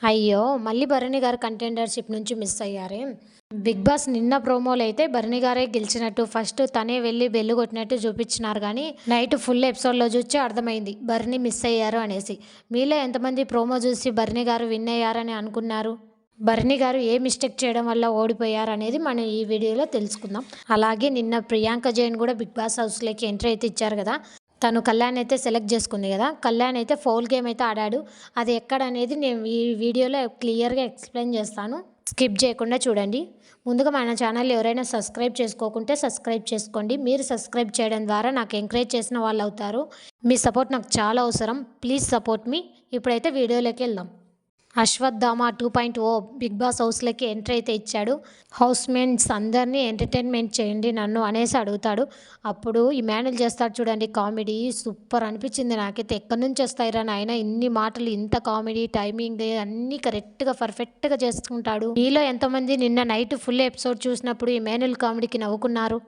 అయ్యో! మళ్ళీ భరణి గారు కంటెండర్‌షిప్ నుంచి మిస్ అయ్యారే! బిగ్ బాస్ నిన్న ప్రోమోలో అయితే భరణి గారే గెలిచినట్టు ఫస్ట్ తనే వెళ్లి బెల్ కొట్టినట్టు చూపించినారు గానీ, నైట్ ఫుల్ ఎపిసోడ్‌లో చూస్తే అర్థమైంది భరణి మిస్ అయ్యారు అనేసి. మీలో ఎంతమంది ప్రోమో చూసి భరణి గారు విన్ అయ్యారని అనుకున్నారు? భరణి గారు ఏ మిస్టేక్ చేయడం వల్ల ఓడిపోయారనేది మనం ఈ వీడియోలో తెలుసుకుందాం. అలాగే నిన్న ప్రియాంక జైన్ కూడా బిగ్ బాస్ హౌస్‌లోకి ఎంట్రీ అయితే ఇచ్చారు కదా! తను కళ్యాణ్ అయితే సెలెక్ట్ చేసుకుంది కదా! కళ్యాణ్ అయితే ఫౌల్ గేమ్ అయితే ఆడాడు. అది ఎక్కడనేది నేను ఈ వీడియోలో క్లియర్‌గా ఎక్స్‌ప్లెయిన్ చేస్తాను. స్కిప్ చేయకుండా చూడండి. ముందుగా మన ఛానల్ ఎవరైనా సబ్స్క్రైబ్ చేసుకోకుంటే సబ్స్క్రైబ్ చేసుకోండి. మీరు సబ్స్క్రైబ్ చేయడం ద్వారా నాకు ఎంకరేజ్ చేసిన వాళ్ళు అవుతారు. మీ సపోర్ట్ నాకు చాలా అవసరం. ప్లీజ్ సపోర్ట్ మీ. ఇప్పుడైతే వీడియోలోకి వెళ్దాం. అశ్వత్థామ 2.0 బిగ్ బాస్ హౌస్లోకి ఎంట్రీ అయితే ఇచ్చాడు. హౌస్‌మేట్స్ అందరినీ ఎంటర్టైన్మెంట్ చేయండి నన్ను అనేసి అడుగుతాడు. అప్పుడు ఇమాన్యుల్ చేస్తాడు చూడండి కామెడీ సూపర్ అనిపించింది నాకైతే. ఎక్కడి నుంచి వస్తాయిరా నాయన ఇన్ని మాటలు, ఇంత కామెడీ టైమింగ్ అన్నీ కరెక్ట్గా పర్ఫెక్ట్గా చేసుకుంటాడు. మీలో ఎంతమంది నిన్న నైట్ ఫుల్ ఎపిసోడ్ చూసినప్పుడు ఇమాన్యుల్ కామెడీకి నవ్వుకున్నారు?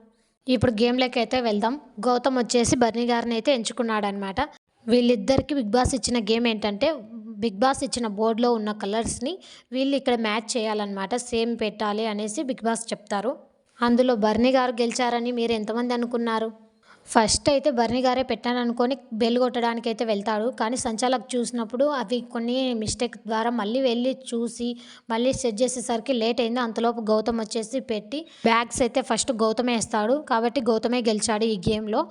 ఇప్పుడు గేమ్లోకి అయితే వెళ్దాం. గౌతమ్ వచ్చేసి బర్నీ గారిని అయితే ఎంచుకున్నాడనమాట. వీళ్ళిద్దరికి బిగ్ బాస్ ఇచ్చిన గేమ్ ఏంటంటే, బిగ్ బాస్ ఇచ్చిన బోర్డులో ఉన్న కలర్స్ని వీళ్ళు ఇక్కడ మ్యాచ్ చేయాలన్నమాట. సేమ్ పెట్టాలి అనేసి బిగ్ బాస్ చెప్తారు. అందులో బర్నీ గారు గెలిచారని మీరు ఎంతమంది అనుకున్నారు? ఫస్ట్ అయితే బర్నీ గారే పెట్టాననుకొని బెల్ కొట్టడానికైతే వెళ్తాడు. కానీ సంచాలక్ చూసినప్పుడు అవి కొన్ని మిస్టేక్ ద్వారా మళ్ళీ వెళ్ళి చూసి మళ్ళీ సెట్ చేసేసరికి లేట్ అయింది. అంతలోపు గౌతమ్ వచ్చేసి పెట్టి బ్యాగ్స్ అయితే ఫస్ట్ గౌతమే వేస్తాడు. కాబట్టి గౌతమే గెలిచాడు ఈ గేమ్లో.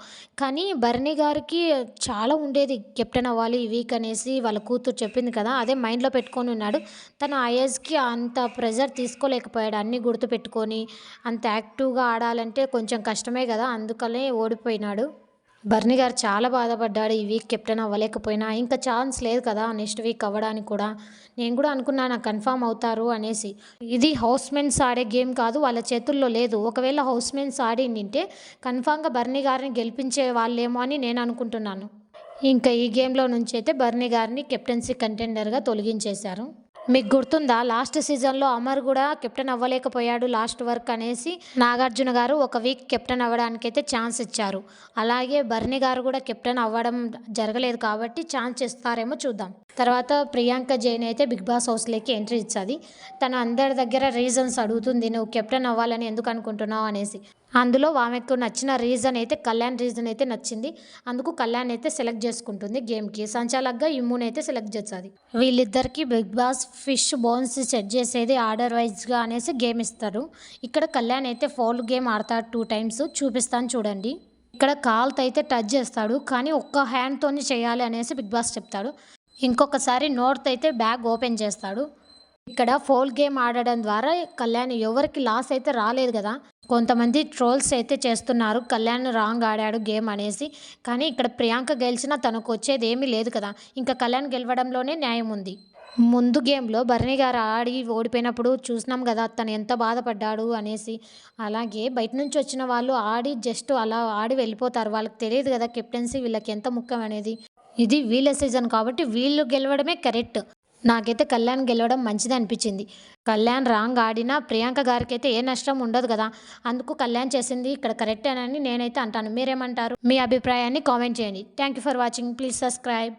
కానీ బర్నీ గారికి చాలా ఉండేది కెప్టెన్ అవ్వాలి ఈ వీక్ అనేసి వాళ్ళ కూతురు చెప్పింది కదా! అదే మైండ్లో పెట్టుకొని ఉన్నాడు. తన ఆ ఏజ్‌కి అంత ప్రెజర్ తీసుకోలేకపోయాడు. అన్నీ గుర్తుపెట్టుకొని అంత యాక్టివ్‌గా ఆడాలంటే కొంచెం కష్టమే కదా! అందుకనే ఓడిపోయినాడు. బర్నీ గారు చాలా బాధపడ్డాడు. ఈ వీక్ కెప్టెన్ అవ్వలేకపోయినా ఇంకా ఛాన్స్ లేదు కదా నెక్స్ట్ వీక్ అవ్వడానికి కూడా. నేను కూడా అనుకున్నాను కన్ఫామ్ అవుతారు అనేసి. ఇది హౌస్‌మేట్స్ ఆడే గేమ్ కాదు, వాళ్ళ చేతుల్లో లేదు. ఒకవేళ హౌస్‌మేట్స్ ఆడింటే కన్ఫామ్‌గా బర్నీ గారిని గెలిపించే వాళ్ళేమో అని నేను అనుకుంటున్నాను. ఇంకా ఈ గేమ్లో నుంచి అయితే బర్నీ గారిని కెప్టెన్సీ కంటెండర్గా తొలగించేశారు. మీకు గుర్తుందా లాస్ట్ సీజన్లో అమర్ కూడా కెప్టెన్ అవ్వలేకపోయాడు లాస్ట్ వరకు అనేసి నాగార్జున గారు ఒక వీక్ కెప్టెన్ అవ్వడానికైతే ఛాన్స్ ఇచ్చారు. అలాగే బర్నీ గారు కూడా కెప్టెన్ అవ్వడం జరగలేదు కాబట్టి ఛాన్స్ ఇస్తారేమో చూద్దాం. తర్వాత ప్రియాంక జైన్ అయితే బిగ్ బాస్ హౌస్లోకి ఎంట్రీ ఇచ్చింది. తను అందరి దగ్గర రీజన్స్ అడుగుతుంది, నువ్వు కెప్టెన్ అవ్వాలని ఎందుకు అనుకుంటున్నావు అనేసి. అందులో ఆమెకు నచ్చిన రీజన్ అయితే కళ్యాణ్ రీజన్ అయితే నచ్చింది. అందుకు కళ్యాణ్ అయితే సెలెక్ట్ చేసుకుంటుంది గేమ్కి. సంచాలక్గా ఇమ్ముని అయితే సెలెక్ట్ చేస్తుంది. వీళ్ళిద్దరికి Bigg Boss fish bones set చేసేది ఆర్డర్ వైజ్గా అనేసి గేమ్ ఇస్తారు. ఇక్కడ కళ్యాణ్ అయితే ఫౌల్ గేమ్ ఆడతాడు 2 టైమ్స్. చూపిస్తాను చూడండి. ఇక్కడ కాల్తో అయితే టచ్ చేస్తాడు కానీ ఒక్క హ్యాండ్తోనే చేయాలి అనేసి బిగ్ బాస్ చెప్తాడు. ఇంకొకసారి నోట్తో అయితే బ్యాగ్ ఓపెన్ చేస్తాడు. ఇక్కడ ఫౌల్ గేమ్ ఆడడం ద్వారా కళ్యాణ్ ఎవరికి లాస్ అయితే రాలేదు కదా. కొంతమంది ట్రోల్స్ అయితే చేస్తున్నారు కళ్యాణ్ రాంగ్ ఆడాడు గేమ్ అనేసి. కానీ ఇక్కడ ప్రియాంక గెలిచినా తనకు వచ్చేది ఏమీ లేదు కదా. ఇంకా కళ్యాణ్ గెలవడంలోనే న్యాయం ఉంది. ముందు గేమ్లో బర్నీ గారు ఆడి ఓడిపోయినప్పుడు చూసినాం కదా తను ఎంత బాధపడ్డాడు అనేసి. అలాగే బయట నుంచి వచ్చిన వాళ్ళు ఆడి జస్ట్ అలా ఆడి వెళ్ళిపోతారు. వాళ్ళకి తెలియదు కదా కెప్టెన్సీ వీళ్ళకి ఎంత ముఖ్యం అనేది. ఇది వీళ్ళ సీజన్ కాబట్టి వీళ్ళు గెలవడమే కరెక్ట్. నాకైతే కళ్యాణ్ గెలవడం మంచిది అనిపించింది. కళ్యాణ్ రాంగ్ ఆడినా ప్రియాంక గారికి అయితే ఏ నష్టం ఉండదు కదా. అందుకు కళ్యాణ్ చేసింది ఇక్కడ కరెక్టేనని నేనైతే అంటాను. మీరేమంటారు? మీ అభిప్రాయాన్ని కామెంట్ చేయండి. Thank you for watching. Please subscribe.